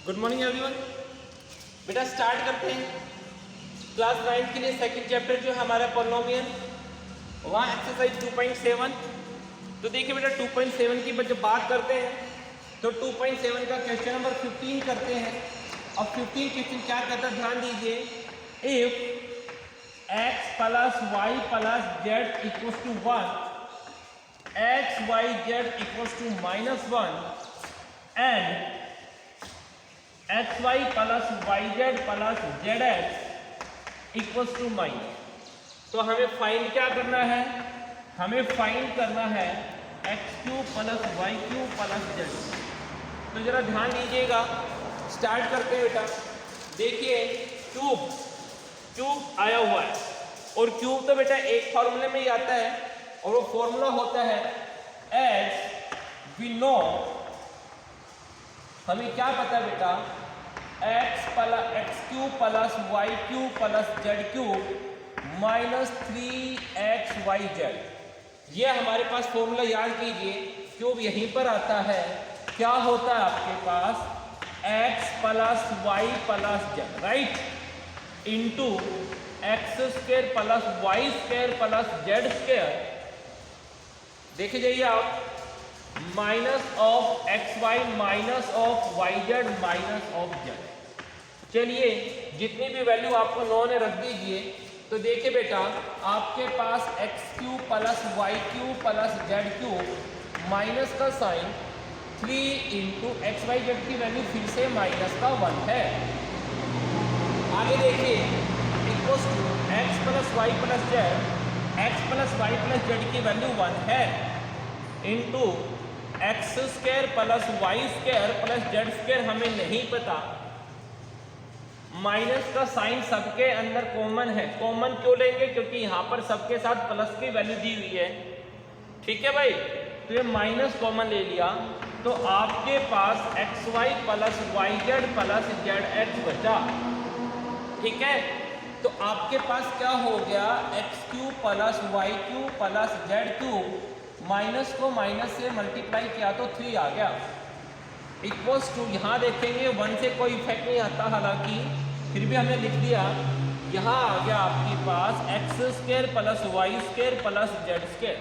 Good morning everyone. बेटा start करते हैं क्लास 9 के लिए सेकंड चैप्टर जो है हमारा पॉलिनोमियल, वहाँ एक्सरसाइज 2.7। तो देखिए बेटा 2.7 की जब बात करते हैं तो 2.7 का क्वेश्चन नंबर 15 करते हैं। अब 15 क्वेश्चन क्या कहता है ध्यान दीजिए। If x plus Y plus Z equals to 1, X Y Z equals to -1 and X Y plus Y Z plus Z X equals to minus. तो हमें फाइंड क्या करना है, हमें फाइंड करना है X cube plus Y cube plus Z. तो जरा ध्यान दीजिएगा, स्टार्ट करते हैं बेटा। देखिए क्यूब क्यूब आया हुआ है और क्यूब तो बेटा एक फॉर्मूले में ही आता है और वो फॉर्मूला होता है एज वी नो। हमें क्या पता है बेटा, X cube plus Y cube plus Z cube minus 3x Y Z. ये हमारे पास फॉर्मूला याद कीजिए, क्यूब यहीं पर आता है। क्या होता है आपके पास x plus Y plus Z right into x square plus Y square plus Z square. देखे जाइए आप, minus of X Y minus of Y Z minus of Z. चलिए जितनी भी वैल्यू आपको नो ने रख दीजिए। तो देखिए बेटा आपके पास x cube plus Y cube plus Z cube minus का sign 3 into x Y z की वैल्यू फिर से माइनस का 1 है। आगे देखिए equals to x plus Y plus Z, x plus Y plus z की वैल्यू 1 है into x square plus Y square plus Z square हमें नहीं पता। माइनस का साइन सबके अंदर कॉमन है। कॉमन क्यों लेंगे, क्योंकि यहाँ पर सबके साथ प्लस की वैल्यू दी हुई है। ठीक है भाई, तो ये माइनस कॉमन ले लिया तो आपके पास x Y plus Y Z plus Z x बचा। ठीक है, तो आपके पास क्या हो गया, x cube plus Y cube plus Z cube minus को माइनस से मल्टीप्लाई किया तो 3 आ गया इक्वल्स टू। यहाँ देखेंगे 1 से कोई इफेक्ट नहीं आता, हालांकि फिर भी हमने लिख दिया। यहाँ आ गया आपके पास x square plus Y square plus Z square.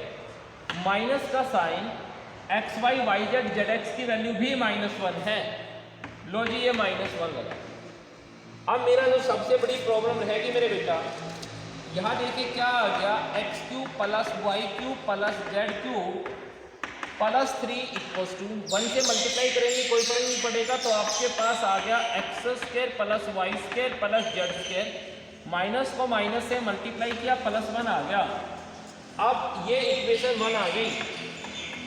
Minus का sign x y y z z x की वैल्यू भी -1 है। लो जी ये -1 लगा। अब मेरा जो सबसे बड़ी प्रॉब्लम रहेगी मेरे बेटा, यहाँ देखिए क्या आ गया, x cube plus Y cube plus Z cube plus 3 equals to 1 से मल्टीप्लाई करेंगे कोई फर्क नहीं पड़ेगा। तो आपके पास आ गया X square plus Y square plus Z square. Minus को माइनस से मल्टीप्लाई किया +1 आ गया। अब ये इक्वेशन 1 आ गई।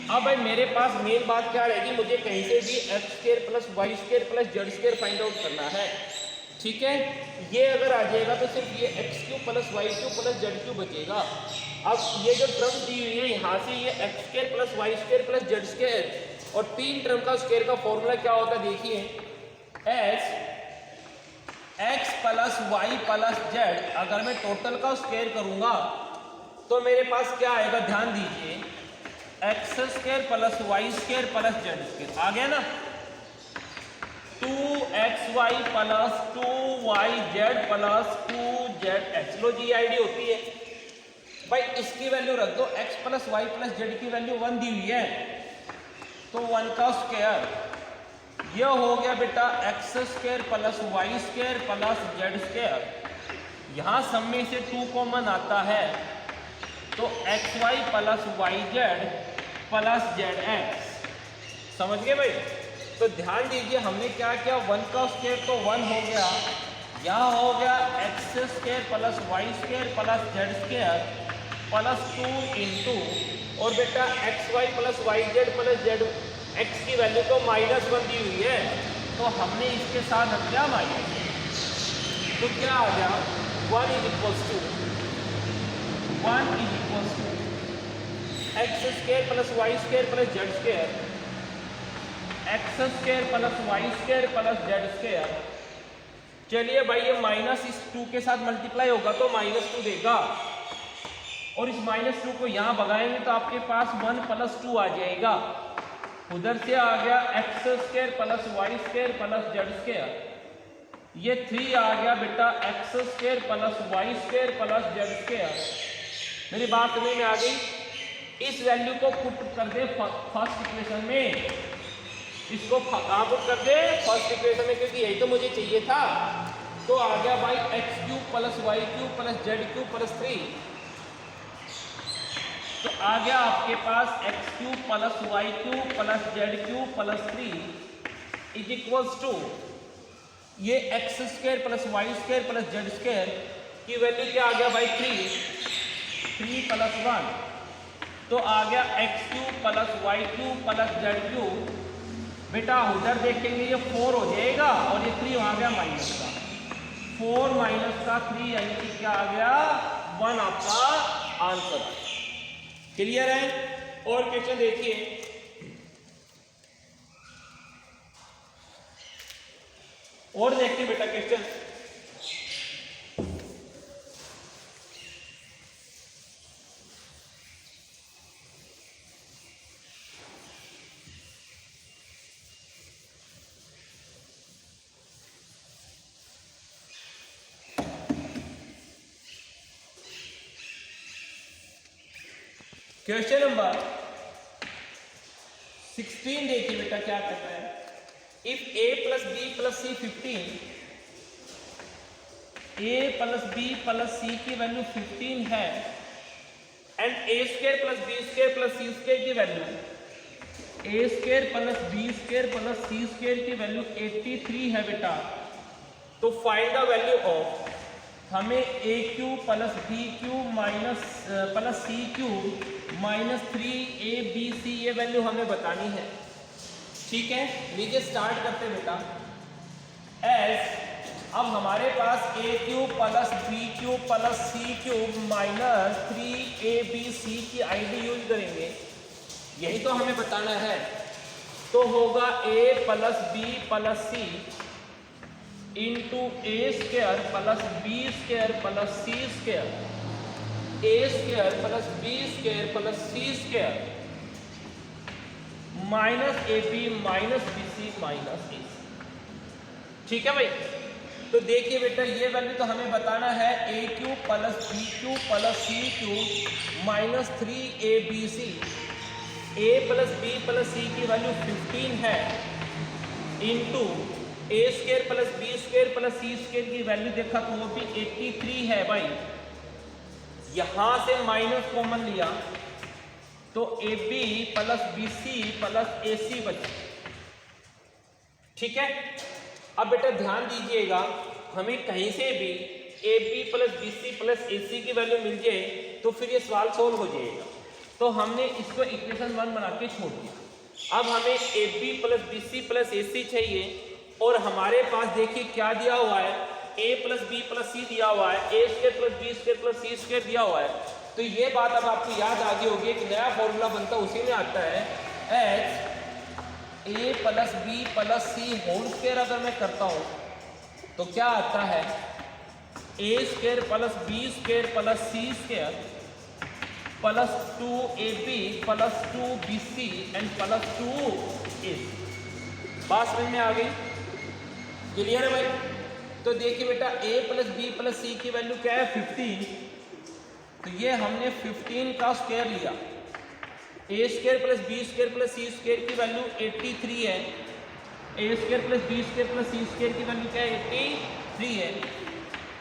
अब भाई मेरे पास मेन बात क्या रहेगी, मुझे कहीं से भी x square plus Y square plus Z square find out करना है। ठीक है, ये अगर आ जाएगा तो सिर्फ ये X cube plus Y cube plus Z cube बचेगा। अब ये जो टर्म दी हुई है यहाँ से ये x square plus Y square plus Z square और 3 टर्म का स्क्वायर का फॉर्मूला क्या होता है देखिए, X plus Y plus Z. अगर मैं टोटल का स्क्वायर करूंगा तो मेरे पास क्या आएगा, ध्यान दीजिए, x square plus Y square plus Z square आ गया ना, 2xy plus 2yz plus 2zx। लो जी आईडी होती है भाई, इसकी वैल्यू रख दो, x plus Y plus z की वैल्यू 1 दी हुई है तो 1 का स्क्वायर। यह हो गया बेटा x square plus Y square plus Z square. यहाँ सब में से 2 कॉमन आता है तो X Y plus Y Z plus Z X. समझ गए भाई? तो ध्यान दीजिए हमने क्या किया, 1 का स्क्वायर तो 1 हो गया, यहाँ हो गया X square plus Y square plus Z square plus 2 into और बेटा X Y plus Y Z plus Z x की वैल्यू तो -1 दी हुई है तो हमने इसके साथ रख दिया माइनस। तो क्या आ गया, 1 is equals to X square plus Y square plus Z square, X square plus Y square plus Z square. चलिए भाई ये माइनस इस 2 के साथ मल्टीप्लाई होगा तो -2 देगा और इस -2 को यहाँ भगाएंगे तो आपके पास 1 + 2 आ जाएगा। उधर से आ गया X square plus Y square plus Z square, ये 3 आ गया बेटा x square plus Y square plus Z square. मेरी बात समझ में आ गई? इस वैल्यू को पुट कर दे फर्स्ट इक्वेशन में, इसको कहाँ पुट कर दे? फर्स्ट इक्वेशन में, क्योंकि यही तो मुझे चाहिए था। तो आ गया भाई x cube plus Y cube plus Z cube plus 3, तो आ गया आपके पास x cube plus Y cube plus Z cube plus 3 is equals to ये x square plus Y square plus Z square की वैल्यू क्या आ गया भाई 3 प्लस 1, तो आ गया x cube plus Y cube plus Z cube. बेटा उधर देखेंगे ये 4 हो जाएगा और ये 3 आ गया माइनस का, 4 माइनस का 3 यानी कि क्या आ गया 1 आपका आंसर। क्लियर है? और क्वेश्चन देखिए, और देखिए बेटा क्वेश्चन, क्वेश्चन नंबर 16 देखिए बेटा क्या कहता है। If a plus b plus c 15, a plus b plus c की वैल्यू 15 है and a square plus B square plus c square की value a square plus B square plus c square की value 83 है बेटा, तो find the value of, हमें a cube plus B cube minus plus C cube minus 3abc ये value हमें बतानी है। ठीक है, लीजिए स्टार्ट करते बेटा। एस अब हमारे पास a cube plus B cube plus C cube minus 3abc की आईडी यूज करेंगे, यही तो हमें बताना है। तो होगा a plus b plus c into a square plus B square plus c square, a square plus B square plus c square minus a b minus b c minus a c. ठीक है भाई, तो देखिए बेटा ये value तो हमें बताना है a cube plus B cube plus C cube minus 3abc। A plus b plus c की वैल्यू 15 है into a square plus B square plus c square की वैल्यू देखा तो वो भी 83 है भाई। यहां से माइनस कॉमन लिया तो a B plus B C plus A c बचा। ठीक है, अब बेटा ध्यान दीजिएगा, हमें कहीं से भी a B plus B C plus A c की वैल्यू मिल जाए तो फिर ये सवाल सोल्व हो जाएगा। तो हमने इसको इक्वेशन 1 बना के छोड़ दिया। अब हमें a B plus B C plus A c चाहिए और हमारे पास देखिए क्या दिया हुआ है, a plus b plus c दिया हुआ है, a square plus B square plus c square दिया हुआ है। तो ये बात अब आपको याद आ गई होगी, एक नया फॉर्मूला बनता है उसी में आता है एच a plus b plus c whole square. अगर मैं करता हूँ तो क्या आता है a square plus B square plus c square plus 2ab plus 2bc and plus 2a। बात समझ में आ गई? क्लियर है भाई? तो देखिए बेटा a plus b plus c की वैल्यू क्या है 15, तो ये हमने 15 का स्क्वायर लिया। a square plus B square plus c square की वैल्यू 83 है, a square plus B square plus c square की वैल्यू क्या है 83 है।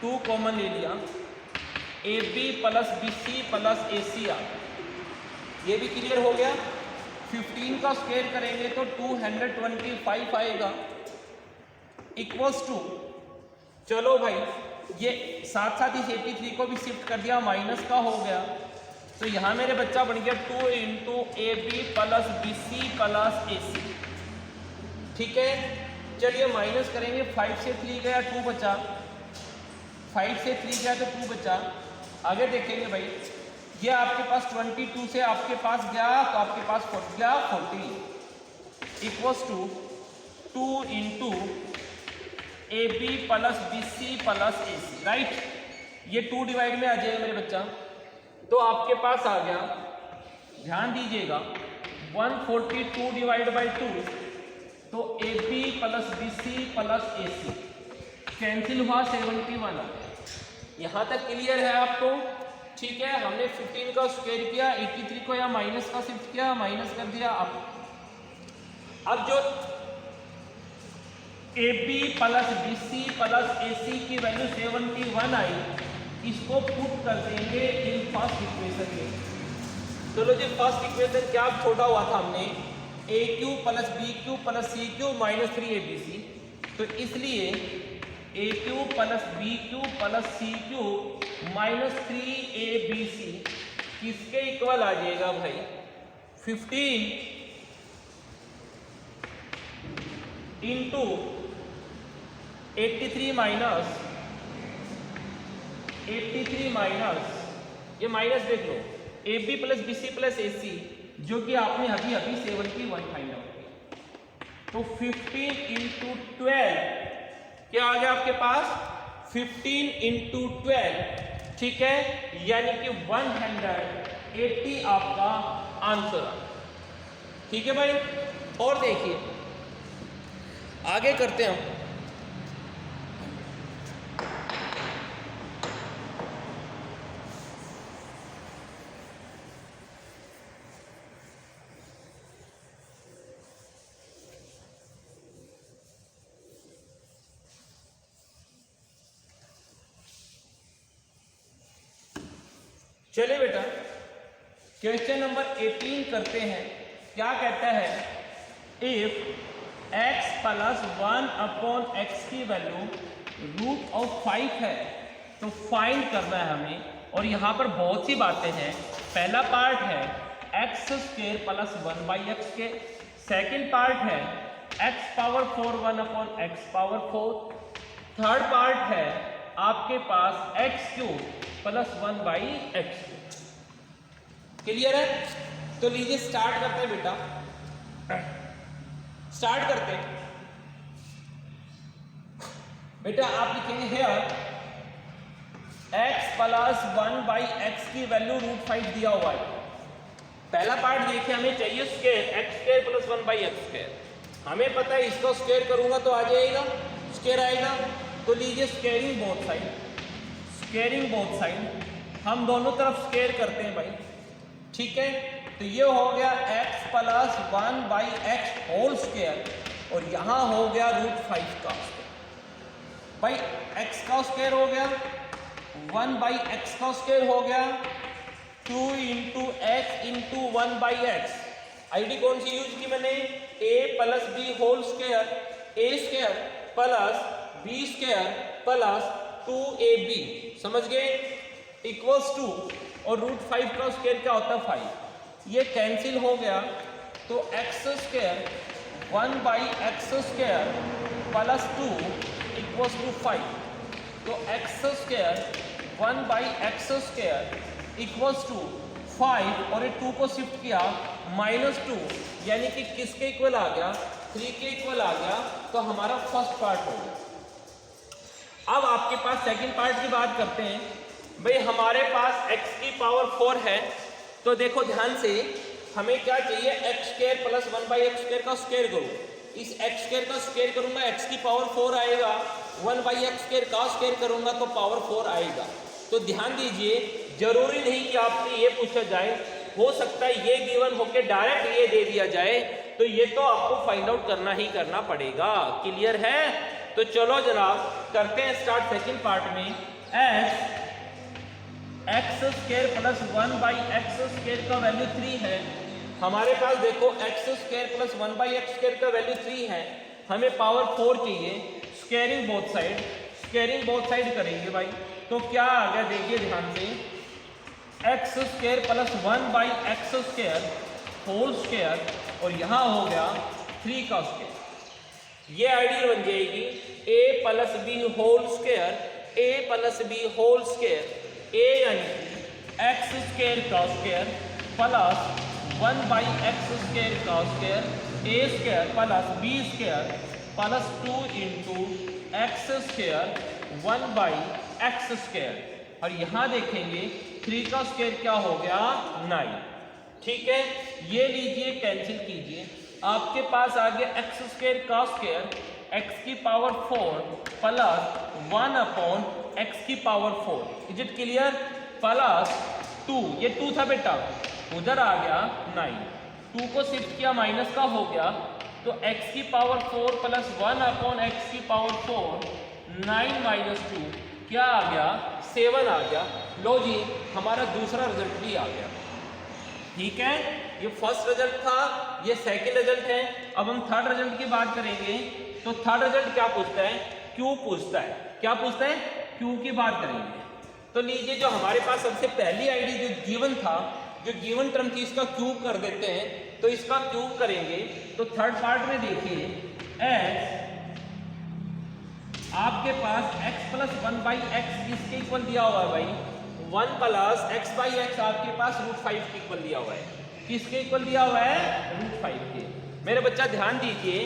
2 कॉमन ले लिया, a B plus B C plus A c आ, ये भी क्लियर हो गया। 15 का स्क्वायर करेंगे तो 225 आएगा इक्वल्स टू, चलो भाई ये साथ साथ इस 83 को भी शिफ्ट कर दिया, माइनस का हो गया। तो यहाँ मेरे बच्चा बन गया 2 into A B plus B C plus A c. ठीक है, चलिए माइनस करेंगे, 5 से 3 गया 2 बचा, 5 से 3 गया तो 2 बचा। आगे देखेंगे भाई, ये आपके पास 22 से आपके पास गया तो आपके पास 40 equals to 2 into A B plus B C plus A C. Right, ये 2 डिवाइड में आ जाएगा मेरे बच्चा, तो आपके पास आ गया, ध्यान दीजिएगा 142 डिवाइड बाई 2, तो AB plus BC plus AC cancel हुआ 71। यहाँ तक क्लियर है आपको? ठीक है, हमने 15 का स्क्वायर किया, 83 को या माइनस का शिफ्ट किया, माइनस कर दिया। अब जो AB plus BC plus AC की वैल्यू 71 आई, इसको पुट कर देंगे इन फर्स्ट इक्वेशन में। चलो जी, फर्स्ट इक्वेशन क्या छोड़ा हुआ था हमने, AQ plus BQ plus CQ minus 3ABC, तो इसलिए AQ plus BQ plus CQ minus 3ABC किसके इक्वल आ जाएगा भाई? 15 इंटू 83 माइनस ये माइनस देख लो, AB plus BC plus AC जो कि आपने अभी 71 फाइंड आउट किया, तो 15 इंटू 12 क्या आ गया आपके पास? 15 इंटू 12, ठीक है, यानी कि 180 आपका आंसर आ। ठीक है भाई, और देखिए आगे करते हैं हम। चलिए बेटा, क्वेश्चन नंबर 18 करते हैं। क्या कहता है? If x plus 1 upon x की वैल्यू रूट ऑफ 5 है, तो फाइंड करना है हमें। और यहाँ पर बहुत सी बातें हैं। पहला पार्ट है x square plus 1 by x के, सेकेंड पार्ट है x power 4 1 upon x power 4, third part है आपके पास x cube plus 1 by x. Clear है? तो लीजिए स्टार्ट करते हैं बेटा, स्टार्ट करते हैं बेटा। आप लिखेंगे here x plus 1 by X की वैल्यू रूट 5 दिया हुआ है। पहला पार्ट देखिए, हमें चाहिए square X square plus 1 by x square. हमें पता है इसको स्क्वायर करूंगा तो आ जाएगा, स्क्वायर आएगा। तो लीजिए squaring both side, squaring both side, हम दोनों तरफ स्क्वायर करते हैं भाई। ठीक है, तो ये हो गया x plus 1 by x whole square, और यहां हो गया रूट 5 का स्क्वायर। भाई x का स्क्वायर हो गया, 1 बाई एक्स का स्क्वायर हो गया, 2 into x into 1 by X. ID कौन सी यूज की मैंने? a plus B whole square, a square plus B square plus 2ab, समझ गए? इक्वल्स टू, और रूट 5 का स्क्वायर क्या होता है? 5। ये कैंसिल हो गया, तो X square 1 by x square plus 2 equals to 5। तो X square 1 by x square equals to 5, और ये 2 को शिफ्ट किया -2, यानी कि किसके इक्वल आ गया? 3 के इक्वल आ गया। तो हमारा फर्स्ट पार्ट हो गया। अब आपके पास सेकंड पार्ट की बात करते हैं। भाई हमारे पास x की पावर 4 है, तो देखो ध्यान से, हमें क्या चाहिए? x square plus 1 by x square का स्क्वायर करूँ। इस x स्क्वायर का स्क्वायर करूंगा, x की पावर 4 आएगा, 1 बाई एक्स स्क्वायर का स्क्वायर करूंगा तो पावर 4 आएगा। तो ध्यान दीजिए, जरूरी नहीं कि आपसे ये पूछा जाए, हो सकता है ये गिवन होके डायरेक्ट ये दे दिया जाए, तो ये तो आपको फाइंड आउट करना ही करना पड़ेगा। क्लियर है? तो चलो जनाब करते हैं स्टार्ट सेकंड पार्ट में। X square plus 1 by x square का वैल्यू 3 है हमारे पास। देखो X square plus 1 by x square का वैल्यू 3 है, हमें पावर 4 चाहिए। Squaring both side, squaring both side करेंगे भाई, तो क्या आ गया? देखिए ध्यान से, x square plus 1 by x square whole square, और यहाँ हो गया 3 का स्क्वायर। ये आइडियल बन जाएगी a plus B whole square, a plus B whole square, a यानी एक्स स्क्वायर का square plus 1 by x square का square, a square plus b square plus 2 into x square 1 by x square. और यहाँ देखेंगे 3 का square क्या हो गया? 9। ठीक है, ये लीजिए कैंसिल कीजिए, आपके पास आ गया एक्स स्क्वायर का स्क्वायर एक्स की पावर 4 प्लस 1 अपॉन एक्स की power 4। Is it clear? Plus 2, ये 2 था बेटा, उधर आ गया 9, 2 को शिफ्ट किया माइनस का हो गया, तो x की पावर 4 प्लस 1 अपॉन एक्स की पावर 4, 9 माइनस 2 क्या आ गया? 7 आ गया। लो जी, हमारा दूसरा रिजल्ट भी आ गया। ठीक है, ये फर्स्ट रिजल्ट था, ये सेकंड रिजल्ट है। अब हम थर्ड रिजल्ट की बात करेंगे। तो थर्ड रिजल्ट क्या पूछता है? क्यू पूछता है। क्या पूछता है? क्यू की बात करेंगे। तो लीजिए, जो हमारे पास सबसे पहली आईडी जो गिवन था, जो गिवन टर्म थी, इसका क्यूब कर देते हैं। तो इसका क्यूब करेंगे तो थर्ड पार्ट में देखिए, x आपके पास x प्लस 1/x किसके इक्वल दिया हुआ है भाई? 1 प्लस x/x आपके पास √5 के इक्वल दिया हुआ है। किसके इक्वल दिया हुआ है? √5 के। मेरे बच्चा ध्यान दीजिए,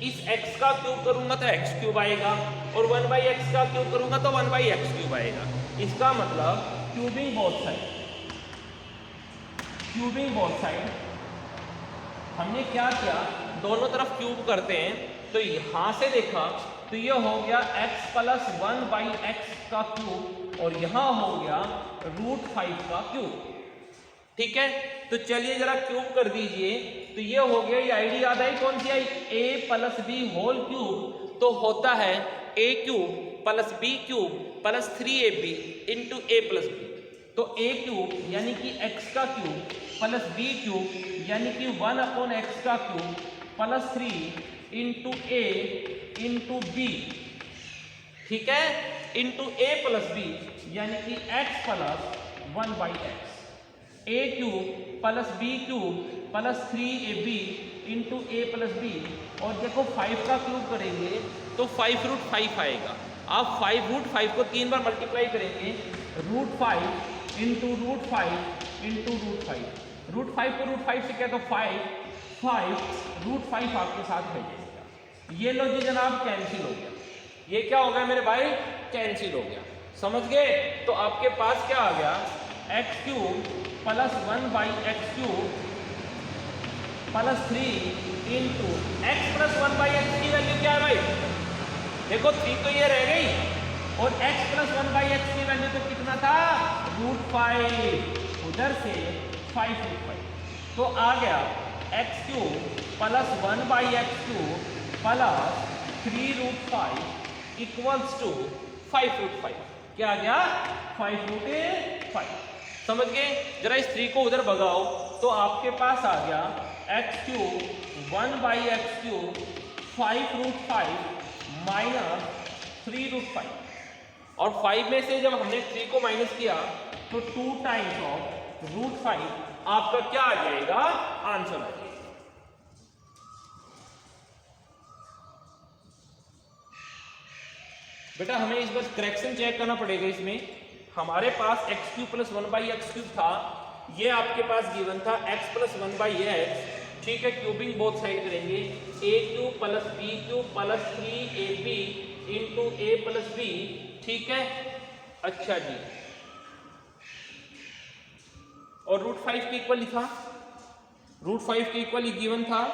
इस x का क्यूब करूंगा तो x क्यूब आएगा, और 1/x का क्यूब करूंगा तो 1/x क्यूब आएगा। इसका मतलब cubing both side, cubing both side. हमने क्या किया? दोनों तरफ क्यूब करते हैं। तो यहां से देखा तो ये हो गया x प्लस 1/x का क्यूब, और यहां हो गया √5 का क्यूब। ठीक है, तो चलिए जरा क्यूब कर दीजिए। तो ये हो गया, ये आईडी याद आई कौन सी आई? a plus B whole cube. तो होता है a cube plus B cube plus 3ab into a plus b. तो a क्यूब यानी कि x का क्यूब प्लस b क्यूब यानी कि 1 अपॉन x का cube plus 3 into a into b. ठीक है, इंटू a प्लस b यानी कि x plus 1/x। a cube plus b cube plus 3ab into a plus b। और देखो 5 का क्यूब करेंगे तो 5√5 आएगा। आप 5√5 को 3 बार मल्टीप्लाई करेंगे, √5 इंटू √5 इंटू √5। √5 को √5 से क्या तो 5 √5 आपके साथ है जाएगा। ये लो जी जनाब, कैंसिल हो गया। ये क्या हो गया मेरे भाई? कैंसिल हो गया। समझ गए? तो आपके पास क्या आ गया? x cube plus 1/x cube plus 3 into x plus 1/x की वैल्यू क्या है भाई? देखो 3 तो ये रह गई, और x प्लस 1/x की वैल्यू तो कितना था? √5। उधर से 5√5। तो आ गया x cube plus 1/x cube plus 3√5 equals to 5√5। क्या आ गया? 5√5। समझ गए? जरा इस 3 को उधर भगाओ तो आपके पास आ गया x cube 1/x cube 5√5 minus 3√5। और 5 में से जब हमने 3 को माइनस किया तो 2 टाइम्स ऑफ √5 आपका क्या आ जाएगा? आंसर आ जाएगा। बेटा हमें इस बार करेक्शन चेक करना पड़ेगा। इसमें हमारे पास x cube plus 1/x cube था, ये आपके पास गिवन था x प्लस 1/x। ठीक है, क्यूबिंग बोथ साइड करेंगे, a cube plus b cube plus 3ab into a plus b। ठीक है, अच्छा जी, और √5 के इक्वल लिखा, √5 के इक्वल गिवन था।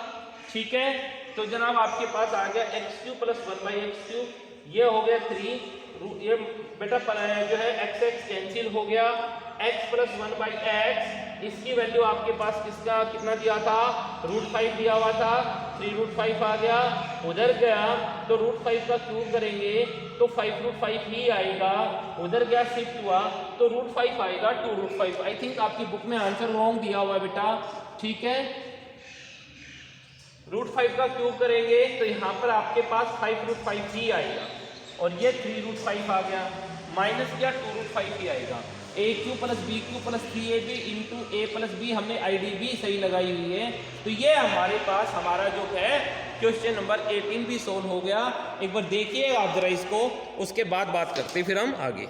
ठीक है, तो जनाब आपके पास आ गया x cube plus 1/x cube, ये हो गया 3। ये बेटा जो है x कैंसिल हो गया, x प्लस 1/x, इसकी वैल्यू आपके पास किसका कितना दिया था? √5 दिया हुआ था, 3√5 आ गया। उधर गया तो √5 का क्यूब करेंगे तो 5√5 ही आएगा। उधर गया शिफ्ट हुआ तो √5 आएगा 2√5। आई थिंक आपकी बुक में आंसर रॉन्ग दिया हुआ है बेटा। ठीक है, √5 का क्यूब करेंगे तो यहाँ पर आपके पास 5√5 ही आएगा, और ये 3√5 आ गया, माइनस किया 2√5 ही आएगा। a cube plus b cube plus 3ab into a plus b, हमने आईडी भी सही लगाई हुई है। तो ये हमारे पास हमारा जो है क्वेश्चन नंबर 18 भी सोल्व हो गया। एक बार देखिए आप जरा इसको, उसके बाद बात करते फिर हम आगे।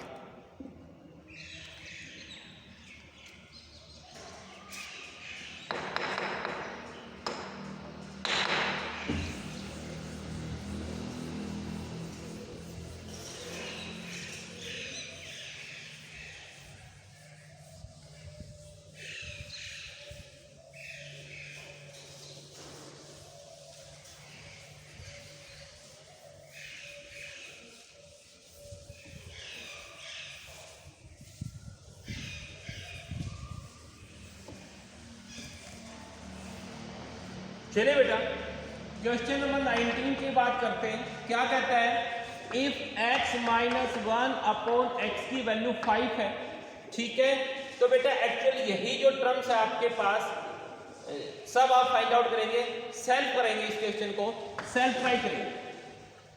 चलिए बेटा क्वेश्चन नंबर 19 की बात करते हैं। क्या कहता है, if x minus 1 upon x की वैल्यू 5 है, ठीक है। तो बेटा एक्चुअली यही जो टर्म्स है आपके पास सब आप फाइंड आउट करेंगे, सेल्फ करेंगे, इस क्वेश्चन को सेल्फ ट्राई करेंगे,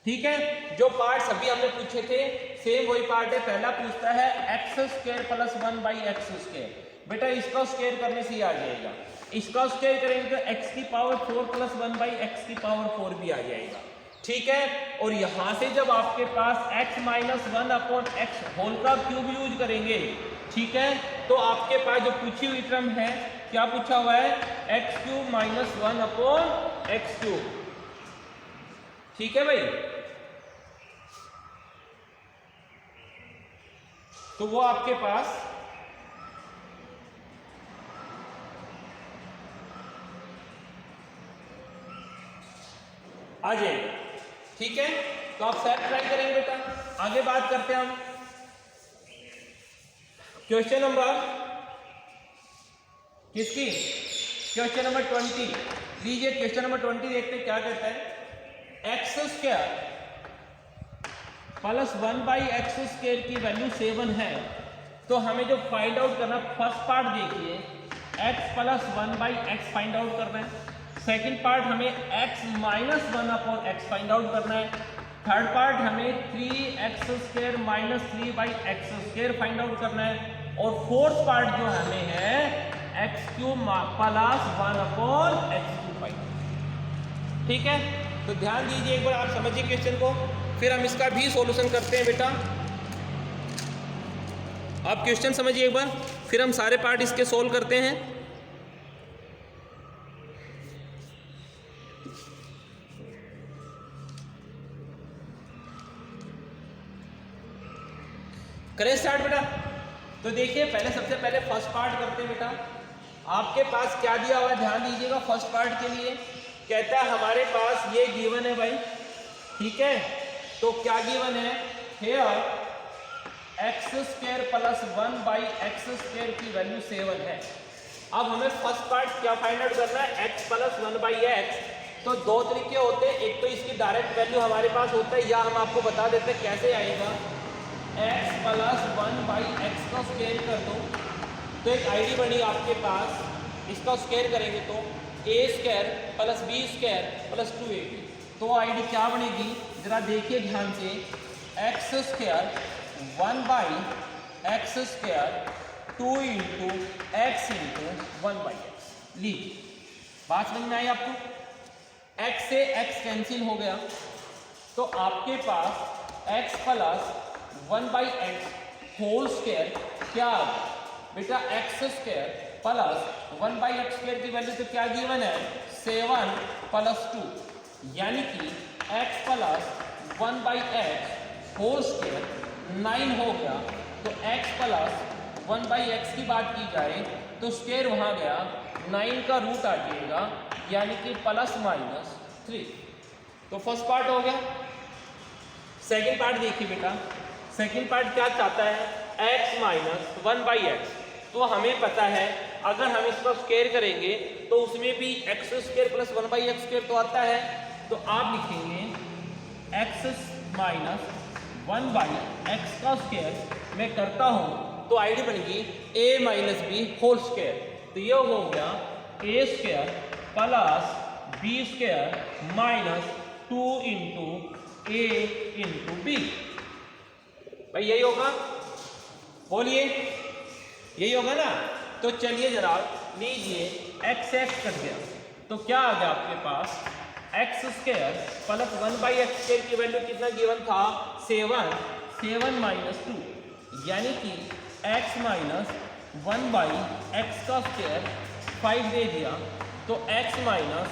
ठीक है। जो पार्ट्स अभी हमने पूछे थे सेम वही पार्ट है। पहला पूछता है x square plus 1 by x square, बेटा इसका स्क्वायर करने से ही आ जाएगा। इसका स्क्वायर करेंगे तो x की पावर 4 प्लस 1 बाई एक्स की पावर 4 भी आ जाएगा, ठीक है। और यहां से जब आपके पास x minus 1 upon x whole का क्यूब यूज करेंगे, ठीक है, तो आपके पास जो पूछी हुई टर्म है, क्या पूछा हुआ है, X cube minus 1 upon x cube, ठीक है भाई। तो वो आपके पास आ जाएगा, ठीक है। तो आप सेल्फ ट्राई करेंगे बेटा। आगे बात करते हैं हम क्वेश्चन नंबर किसकी, क्वेश्चन नंबर 20 लीजिए। क्वेश्चन नंबर 20 देखते हैं क्या कहता है, x square plus 1 by x square की वैल्यू 7 है। तो हमें जो फाइंड आउट करना, फर्स्ट पार्ट देखिए x plus 1 by x find out करना है। सेकेंड पार्ट हमें x minus 1 upon x find out करना है। थर्ड पार्ट हमें 3x square minus 3 by x square find out करना है। और फोर्थ पार्ट जो हमें है X cube plus 1 upon x cube find, ठीक है। तो ध्यान दीजिए एक बार, आप समझिए क्वेश्चन को, फिर हम इसका भी सॉल्यूशन करते हैं बेटा। आप क्वेश्चन समझिए एक बार, फिर हम सारे पार्ट इसके सोल्व करते हैं। करें स्टार्ट बेटा। तो देखिए पहले, सबसे पहले फर्स्ट पार्ट करते हैं बेटा। आपके पास क्या दिया हुआ है, ध्यान दीजिएगा। फर्स्ट पार्ट के लिए कहता है हमारे पास ये गिवन है भाई, ठीक है। तो क्या गिवन है, here x square plus 1 by x square की वैल्यू 7 है। अब हमें फर्स्ट पार्ट क्या फाइंड आउट करना है, x प्लस 1 बाई एक्स। तो दो तरीके होते हैं, एक तो इसकी डायरेक्ट वैल्यू हमारे पास होता है, या हम आपको बता देते हैं कैसे आएगा। x प्लस 1 बाई एक्स का स्क्वायर कर दो, तो एक आईडी बनी आपके पास, इसका स्क्वायर करेंगे तो a square plus B square plus 2ab। तो आईडी क्या बनेगी, जरा देखिए ध्यान से, x square 1 by x square 2 into x into 1 by x. लीजिए बात समझ में आई आपको, x से x कैंसिल हो गया, तो आपके पास x plus 1 by x whole square क्या आ गया बेटा, x square plus 1 by x square की वैल्यू तो क्या गिवन है, 7 प्लस 2, यानी कि x plus 1 by x whole square 9 हो गया। तो x प्लस 1 बाई एक्स की बात की जाए तो स्क्वायर वहां गया, 9 का रूट आ जाएगा, यानी कि प्लस माइनस 3। तो फर्स्ट पार्ट हो गया। सेकेंड पार्ट देखिए बेटा, सेकेंड पार्ट क्या चाहता है, x माइनस 1 बाई एक्स। तो हमें पता है अगर हम इसका स्क्वायर करेंगे तो उसमें भी x square plus 1 by x square तो आता है। तो आप लिखेंगे x माइनस 1 बाई एक्स का स्क्वायर मैं करता हूँ, तो आईडी बनेगी a minus b whole square. तो ये हो गया a square plus B square minus 2 into a into b. भाई यही होगा, बोलिए यही होगा ना। तो चलिए जरा लीजिए, एक्स एक्स कट गया, तो क्या आ गया आपके पास, x square plus 1 by x square की वैल्यू कितना गिवन था, 7 माइनस 2, यानी कि x माइनस 1 बाई एक्स का स्क्वायर 5 दे दिया। तो x माइनस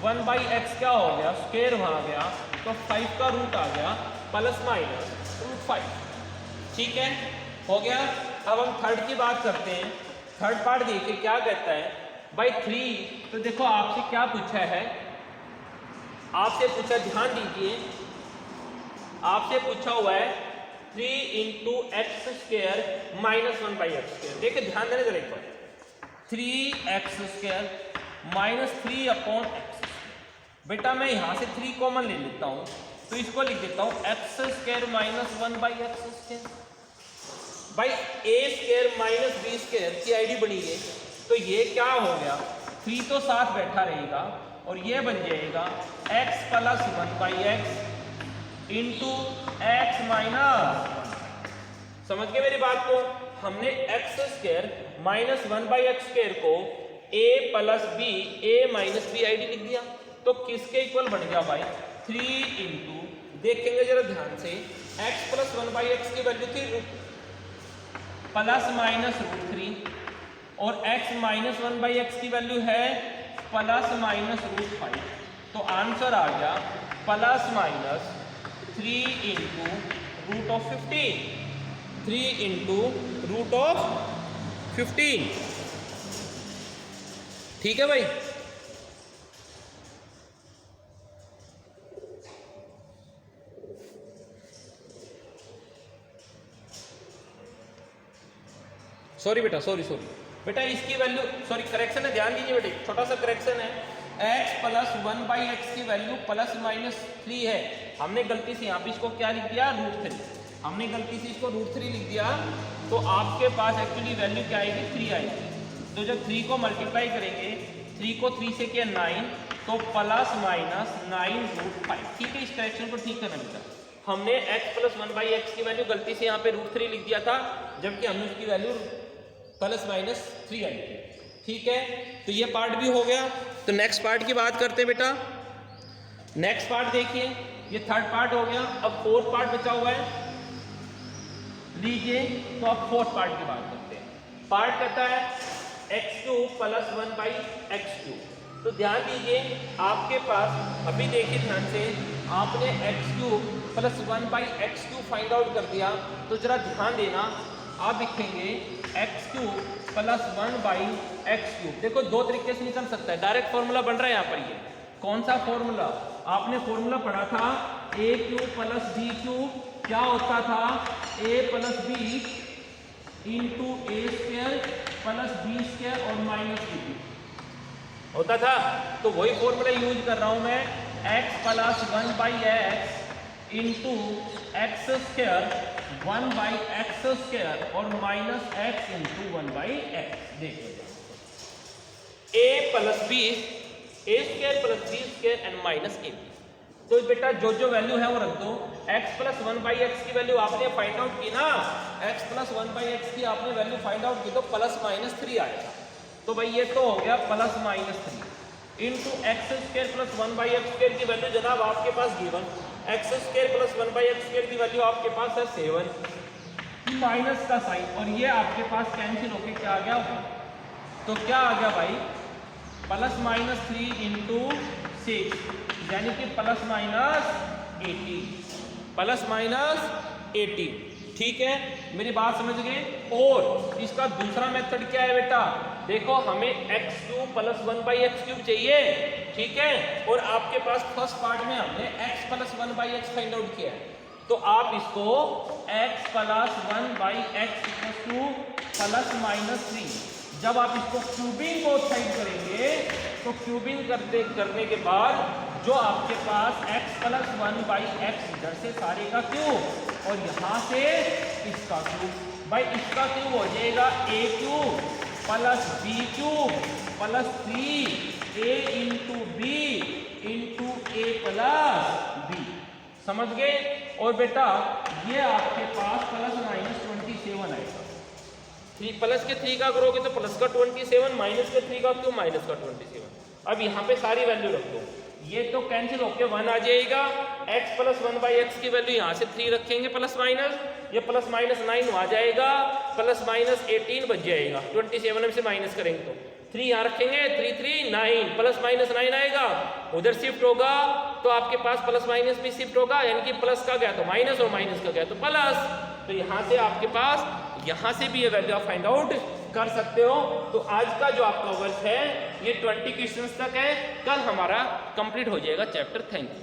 1 बाई एक्स क्या हो गया, स्क्वायर वहाँ आ गया, तो 5 का रूट आ गया प्लस माइनस रूट 5, ठीक है, हो गया। अब हम थर्ड की बात करते हैं। थर्ड पार्ट देखिए क्या कहता है, बाई 3। तो देखो आपसे क्या पूछा है, आपसे पूछा, ध्यान दीजिए, आपसे पूछा हुआ है 3 into x square minus 1 by x square. देखिए ध्यान देने जरा एक बार, 3x square minus 3 upon x. बेटा मैं यहाँ से 3 कॉमन ले लेता हूँ, तो इसको लिख देता हूँ एक्स स्क्वायर माइनस 1/x²। भाई ए स्क्वायर माइनस बी स्क्वायर की आईडी बनी है, तो ये क्या हो गया, 3 तो साथ बैठा रहेगा और ये बन जाएगा x plus 1/x into x minus 1। समझ गए मेरी बात को? हमने एक्स स्क्वायर माइनस 1/x² को a plus b a minus b ID लिख दिया, तो किसके इक्वल बन गया भाई, 3 इंटू, देखेंगे जरा ध्यान से, x प्लस 1/x की वैल्यू थी प्लस माइनस √3 और x माइनस 1/x की वैल्यू है प्लस माइनस √5, तो आंसर आ गया प्लस माइनस 3 इंटू √15, 3 इंटू √15। ठीक है भाई? सॉरी बेटा, सॉरी बेटा, इसकी वैल्यू, सॉरी करेक्शन है, ध्यान दीजिए बेटे, छोटा सा करेक्शन है। x प्लस 1/x की वैल्यू प्लस माइनस 3 है, हमने गलती से यहाँ पे इसको क्या लिख दिया, √3, हमने गलती से इसको √3 लिख दिया, तो आपके पास एक्चुअली वैल्यू क्या आएगी, 3 आएगी। तो जब 3 को मल्टीप्लाई करेंगे, 3 को 3 से किया 9, तो प्लस माइनस 9√5। ठीक है, इस करेक्शन को ठीक करना बेटा। हमने x प्लस 1/x की वैल्यू गलती से यहाँ पे √3 लिख दिया था, जबकि हमने उसकी वैल्यू प्लस माइनस 3 आई थी। ठीक है, तो ये पार्ट भी हो गया। तो नेक्स्ट पार्ट की बात करते हैं बेटा। नेक्स्ट पार्ट देखिए, ये थर्ड पार्ट हो गया, अब फोर्थ पार्ट बचा हुआ है, लीजिए। तो अब फोर्थ पार्ट की बात करते हैं। पार्ट कहता है x³ प्लस 1/x³। तो ध्यान दीजिए, आपके पास अभी देखिए ध्यान से, आपने x³ plus 1/x³ find out कर दिया, तो जरा ध्यान देना, आप लिखेंगे x³ प्लस 1/x³। देखो दो तरीके से निकल सकता है, डायरेक्ट फॉर्मूला बन रहा है यहाँ पर। ये कौन सा फॉर्मूला? आपने फॉर्मूला पढ़ा था a³ प्लस b³ क्या होता था, a plus b into a² plus b² और माइनस b³ होता था। तो वही फॉर्मूला यूज कर रहा हूं मैं, x plus 1/x into x² 1/x² और माइनस x इंटू 1/x। देखो a plus b, a² plus b² and minus ab। तो बेटा जो जो वैल्यू है वो रख दो। x प्लस 1/x की वैल्यू आपने फाइंड आउट की ना, x प्लस 1/x की आपने वैल्यू फाइंड आउट की, तो प्लस माइनस 3 आएगा। तो भाई ये तो हो गया plus minus 3 into x² plus 1/x² की वैल्यू जनाब आपके पास गिवन, x² प्लस 1/x² की वैल्यू आपके पास है 7, माइनस का साइन, और ये आपके पास कैंसिल होके क्या आ गया, तो क्या आ गया भाई, प्लस माइनस 3 इंटू 6, यानी कि प्लस माइनस 80, प्लस माइनस 80। ठीक है, मेरी बात समझ गए? और इसका दूसरा मेथड क्या है बेटा, देखो हमें x³ प्लस 1/x³ चाहिए। ठीक है, और आपके पास फर्स्ट पार्ट में हमने x plus 1/x find out किया है, तो आप इसको x plus 1/x plus minus 3, जब आप इसको क्यूबिंग को साइड करेंगे, तो क्यूबिंग करने के बाद जो आपके पास x प्लस 1/x इधर से सारे का क्यूब और यहाँ से इसका क्यूब, भाई इसका क्यूब हो जाएगा a³ plus b³ plus 3a into b into a plus b। समझ गए? और बेटा ये आपके पास प्लस माइनस 27 आएगा। 3 प्लस के 3 का करोगे तो प्लस का 27, माइनस के 3 का क्यों, माइनस का 27। अब यहाँ पे सारी वैल्यू रख दो, ये तो कैंसिल होके 1 आ जाएगा। x प्लस 1/x की वैल्यू यहाँ से 3 रखेंगे प्लस माइनस, ये प्लस माइनस 9 आ जाएगा, प्लस माइनस 18 बच जाएगा, 27 से माइनस करेंगे तो 3 यहाँ रखेंगे, 3 3 9, प्लस माइनस 9 आएगा, उधर शिफ्ट होगा तो आपके पास प्लस माइनस भी शिफ्ट होगा, यानी कि प्लस का गया तो माइनस और माइनस का गया तो प्लस। तो यहाँ से आपके पास, यहाँ से भी ये वैल्यू आप फाइंड आउट कर सकते हो। तो आज का जो आपका वर्क है ये 20 क्वेश्चंस तक है, कल हमारा कंप्लीट हो जाएगा चैप्टर। Thank you.